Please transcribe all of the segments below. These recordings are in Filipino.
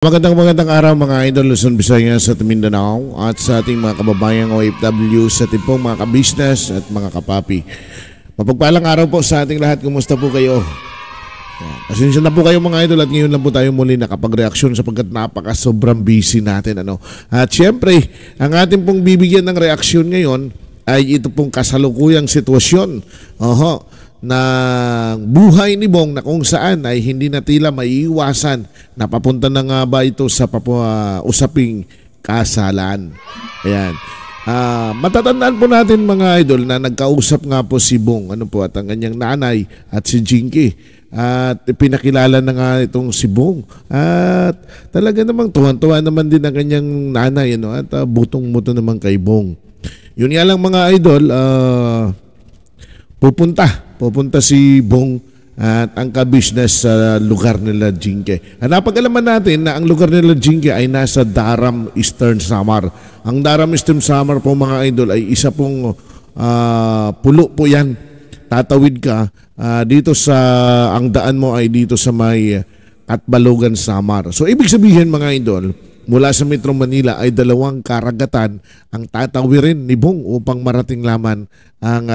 Magandang araw mga idol Luzon, Visayas at Mindanao at sa ating mga kababayang OFW sa ating pong mga kabisnes at mga kapapi. Mapagpalang araw po sa ating lahat. Kumusta po kayo? Pasensya na po kayo mga idol at ngayon lang po tayo muli nakapag-reaksyon sapagkat sobrang busy natin. At syempre, ang ating pong bibigyan ng reaksyon ngayon ay ito pong kasalukuyang sitwasyon na buhay ni Bong na kung saan ay hindi na tila maiiwasan na papunta na nga ba ito sa usaping kasalan. Ayan. Matatandaan po natin mga idol na nagkausap nga po si Bong at ang kanyang nanay at si Jinky. At pinakilala na nga itong si Bong. At talaga namang tuwan-tuwa naman din ang kanyang nanay at butong-buto naman kay Bong. Yun nga lang mga idol, pupunta si Bong at ang kabisnes sa lugar nila Jinky. Napag-alaman natin na ang lugar nila Jinky ay nasa Daram Eastern Samar. Ang Daram Eastern Samar po mga idol ay isa pong pulo po yan. Tatawid ka dito sa ang daan mo ay dito sa may Katbalogan, Samar. So ibig sabihin mga idol, mula sa Metro Manila ay dalawang karagatan ang tatawirin ni Bong upang marating laman ang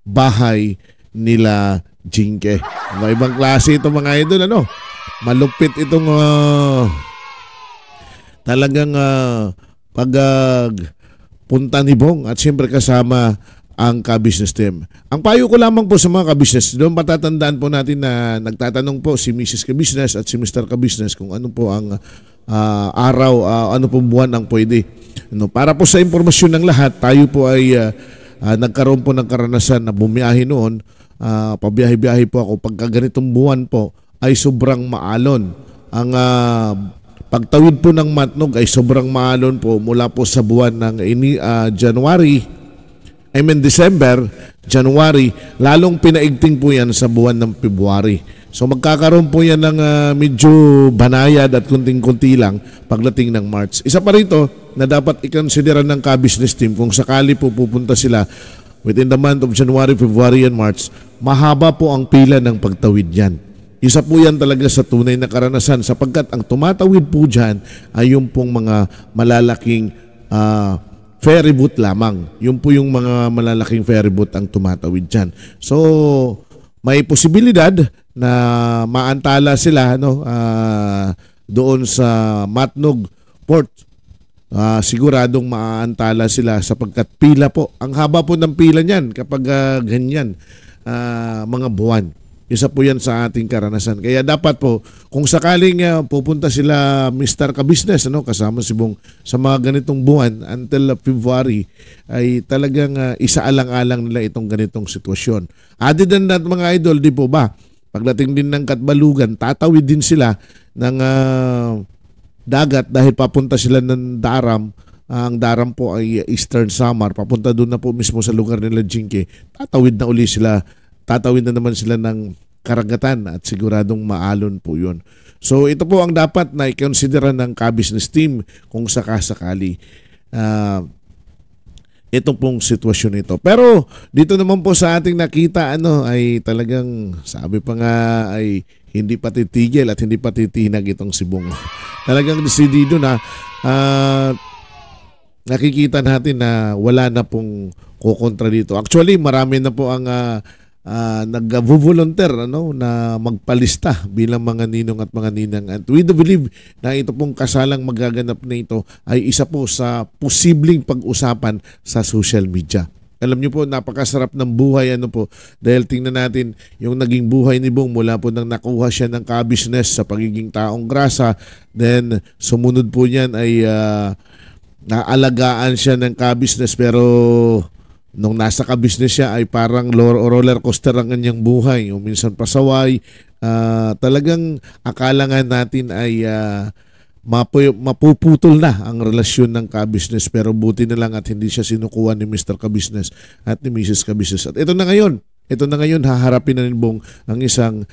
bahay nila Jinky. Ibang klase ito mga idol, malupit itong talagang punta ni Bong at siyempre kasama ang ka-business team. Ang payo ko lamang po sa mga ka-business, doon patatandaan po natin na nagtatanong po si Mrs. Ka-business at si Mr. Ka-business kung ano po ang araw, ano po buwan ang pwede. Para po sa impormasyon ng lahat, tayo po ay nagkaroon po ng karanasan na bumiyahe noon. Pabiyahe-biyahe po ako. Pagka ganitong buwan po ay sobrang maalon. Ang pagtawid po ng Matnog ay sobrang maalon po mula po sa buwan ng December, January, lalong pinaigting po yan sa buwan ng February. So magkakaroon po yan ng medyo banayad at kunting-kunti lang pagdating ng March. Isa pa rito na dapat ikonsidera ng ka-business team kung sakali po pupunta sila within the month of January, February, and March, mahaba po ang pila ng pagtawid yan. Isa po yan talaga sa tunay na karanasan sapagkat ang tumatawid po dyan ay yung pong mga malalaking ferry boat lamang. Yung po yung mga malalaking ferry boat ang tumatawid dyan. So, may posibilidad na maantala sila doon sa Matnog Port. Siguradong maantala sila sapagkat pila po. Ang haba po ng pila niyan kapag ganyan mga buwan. Isa po yan sa ating karanasan. Kaya dapat po, kung sakaling pupunta sila Mr. Ka-business, kasama si Bong sa mga ganitong buwan until February, ay talagang isaalang-alang nila itong ganitong sitwasyon. Other than that mga idol, di po ba? Pagdating din ng Katbalogan, tatawid din sila ng dagat dahil papunta sila ng Daram. Ang Daram po ay Eastern Samar. Papunta doon na po mismo sa lugar nila Jinky. Tatawid na naman sila ng karagatan at siguradong maalon po yun. So ito po ang dapat na i-considera ng ka-business team kung sakasakali ito pong sitwasyon ito. Pero dito naman po sa ating nakita ay talagang sabi pa nga ay hindi pa titigil at hindi pa titinag itong si Bong. Talagang desidido na nakikita natin na wala na pong kukontra dito. Actually marami na po ang nag-volunteer na magpalista bilang mga ninong at mga ninang. And we do believe na ito pong kasalang magaganap na ito ay isa po sa posibleng pag-usapan sa social media. Alam niyo po, napakasarap ng buhay dahil tingnan natin yung naging buhay ni Bong mula po nang nakuha siya ng ka-business sa pagiging taong grasa. Then sumunod po niyan ay naalagaan siya ng ka-business pero nung nasa ka-business siya ay parang roller coaster ang kanyang buhay. Yung minsan pasaway, talagang akala nga natin ay mapuputol na ang relasyon ng ka-business pero buti na lang at hindi siya sinukuha ni Mr. Ka-business at ni Mrs. Ka-business. At ito na ngayon, haharapin na ni Bong ang isang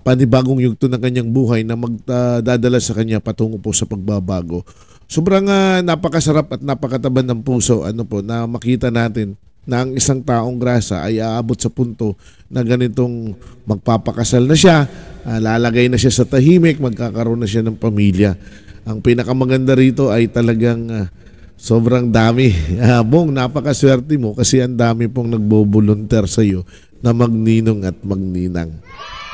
panibagong yugto ng kanyang buhay na magdadala sa kanya patungo po sa pagbabago. Sobrang napakasarap at napakataban ng puso na makita natin na ang isang taong grasa ay aabot sa punto na ganitong magpapakasal na siya lalagay na siya sa tahimik, magkakaroon na siya ng pamilya. Ang pinakamaganda rito ay talagang sobrang dami. Bong, napakaswerte mo kasi ang dami pong nagbo-volunteer sa iyo na magninong at magninang.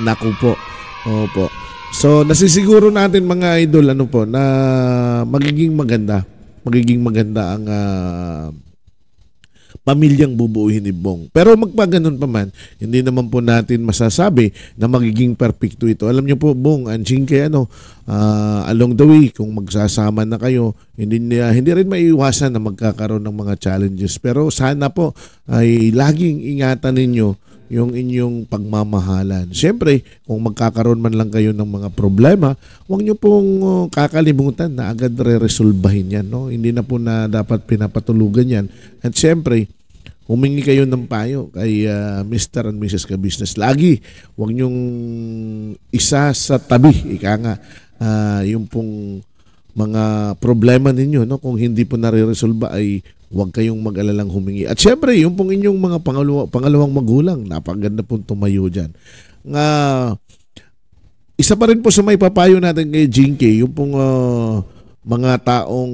Naku po. Opo. So, nasisiguro natin mga idol na magiging maganda ang pamilyang bubuuhin ni Bong. Pero magpaganon pa man, hindi naman po natin masasabi na magiging perfecto ito. Alam niyo po, Bong, anjing kay along the way, kung magsasama na kayo, hindi rin maiiwasan na magkakaroon ng mga challenges. Pero sana po ay laging ingatan ninyo yung inyong pagmamahalan. Siyempre, kung magkakaroon man lang kayo ng mga problema, huwag nyo pong kakalimutan na agad re-resolbahin yan. No? Hindi na po na dapat pinapatulugan yan. At siyempre, humingi kayo ng payo kay Mr. and Mrs. Ka-Business. Lagi, huwag nyong isa sa tabi. Ika nga, yung pong mga problema ninyo, no? Kung hindi po nare-resolba ay huwag kayong mag-alalang humingi. At syempre, yung pong inyong mga pangalawang magulang, napaganda pong tumayo dyan. Isa pa rin po sa may papayo natin kay Jinky, yung pong mga taong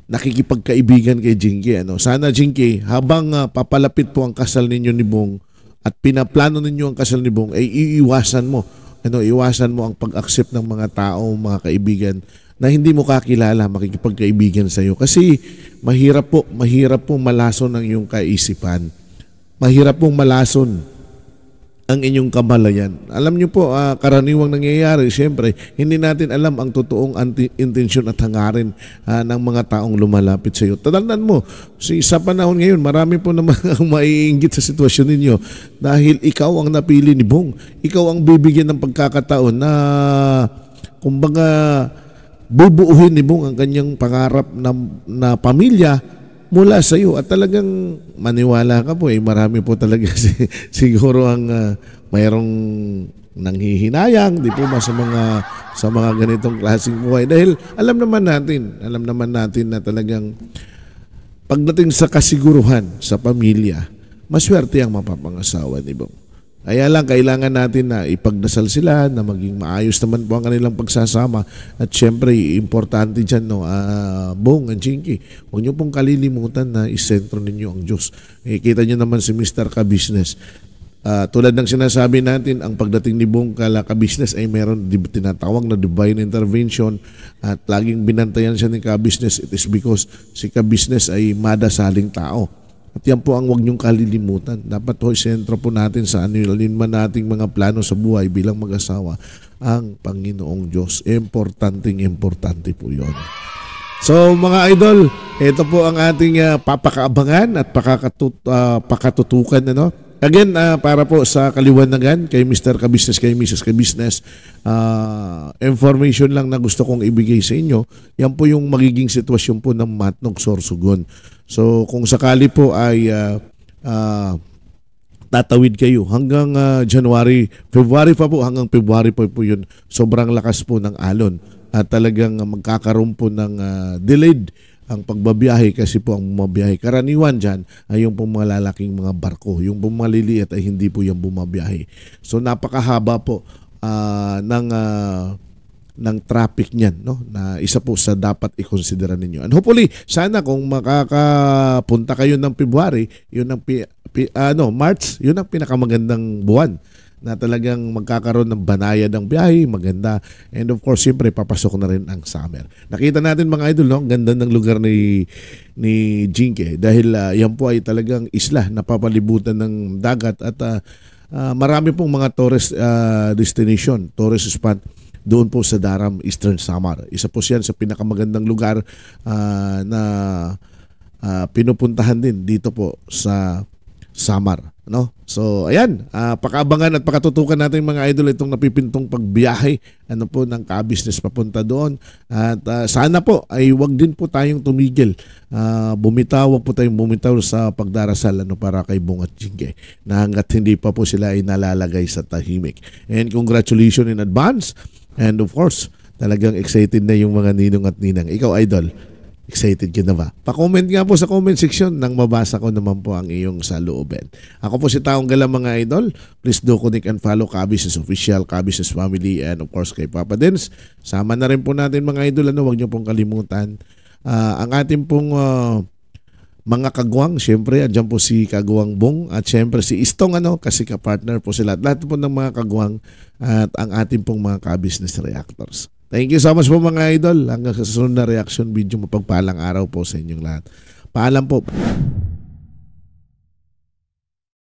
nakikipagkaibigan kay Jinky. Sana Jinky, habang papalapit po ang kasal ninyo ni Bong at pinaplano ninyo ang kasal ni Bong, ay iiwasan mo. Iwasan mo ang pag-accept ng mga tao, mga kaibigan na hindi mo kakilala, makikipagkaibigan sa iyo. Kasi mahirap po malason ang iyong kaisipan. Mahirap pong malason ang inyong kamalayan. Alam niyo po, karaniwang nangyayari, siyempre, hindi natin alam ang totoong intensyon at hangarin ng mga taong lumalapit sa iyo. Tandaan mo, sa panahon ngayon, marami po naman ang maiinggit sa sitwasyon ninyo dahil ikaw ang napili ni Bong. Ikaw ang bibigyan ng pagkakataon na, kumbaga, bubuuhin ni Bong ang kanyang pangarap na pamilya mula sa iyo. At talagang maniwala ka po, marami po talaga siguro ang mayroong nanghihinayang, di po ba, sa mga ganitong klaseng buhay. Dahil alam naman natin na talagang pagdating sa kasiguruhan sa pamilya, maswerte ang mapapangasawa ni Bong. Kaya lang, kailangan natin na ipagdasal sila na maging maayos naman po ang kanilang pagsasama. At syempre, importante dyan, Bong and Jinky, huwag niyo pong kalilimutan na isentro ninyo ang Diyos. Kita niyo naman si Mr. Ka-Business. Tulad ng sinasabi natin, ang pagdating ni Bong Ka-Business ay meron tinatawag na divine intervention at laging binantayan siya ni Ka-Business. It is because si Ka-Business ay madasaling tao. At yan po ang huwag niyong kalilimutan. Dapat po isentro po natin sa alin man nating mga plano sa buhay bilang mag-asawa ang Panginoong Diyos. Importante po yun. So mga idol, ito po ang ating papakaabangan at pakatutukan. Again, para po sa kaliwanagan kay Mr. Ka-Business, kay Mrs. Ka-Business, information lang na gusto kong ibigay sa inyo. Yan po yung magiging sitwasyon po ng Matnog Sorsogon. So kung sakali po ay tatawid kayo hanggang February pa po, hanggang February po yun, sobrang lakas po ng alon at talagang magkakaroon po ng delayed ang pagbabiyahe kasi po ang bumabiyahe. Karaniwan dyan ay yung pong mga lalaking mga barko. Yung pong maliliit ay hindi po yung bumabiyahe. So napakahaba po ng traffic niyan, no? Na isa po sa dapat i-consider ninyo. And hopefully, sana kung makakapunta kayo ng February, yun ang March, yun ang pinakamagandang buwan na talagang magkakaroon ng banayad ng biyahe, maganda. And of course, siyempre, papasok na rin ang summer. Nakita natin mga idol, no? Ganda ng lugar ni Jinky dahil yan po ay talagang isla, napapalibutan ng dagat at marami pong mga tourist destination, tourist spot doon po sa Daram, Eastern Samar. Isa po siyan sa pinakamagandang lugar na pinupuntahan din dito po sa Samar. No? So, ayan, pakaabangan at pakatutukan natin mga idol itong napipintong pagbiyahe po ng Ka-Business papunta doon. At sana po ay wag din po tayong tumigil. Wag po tayong bumitaw sa pagdarasal para kay Bong at Jinky na hanggat hindi pa po sila ay nalalagay sa tahimik. And congratulations in advance. And of course, talagang excited na yung mga ninong at ninang. Ikaw, idol, Excited ka na ba? Pa-comment nga po sa comment section nang mabasa ko naman po ang iyong salooban. Ako po si Taong Gala mga idol. Please do connect and follow Kabusiness Official, Kabusiness Family, and of course kay Papa Dens. Sama na rin po natin mga idol. Huwag niyo pong kalimutan. Ang ating pong mga kagwang, syempre, andyan po si Kagwang Bong at syempre si Istong kasi ka-partner po sila. Lahat po ng mga kagwang at ang ating pong mga ka-business reactors. Thank you so much po mga idol. Hanggang sa susunod na reaction video, mapagpalang araw po sa inyong lahat. Paalam po.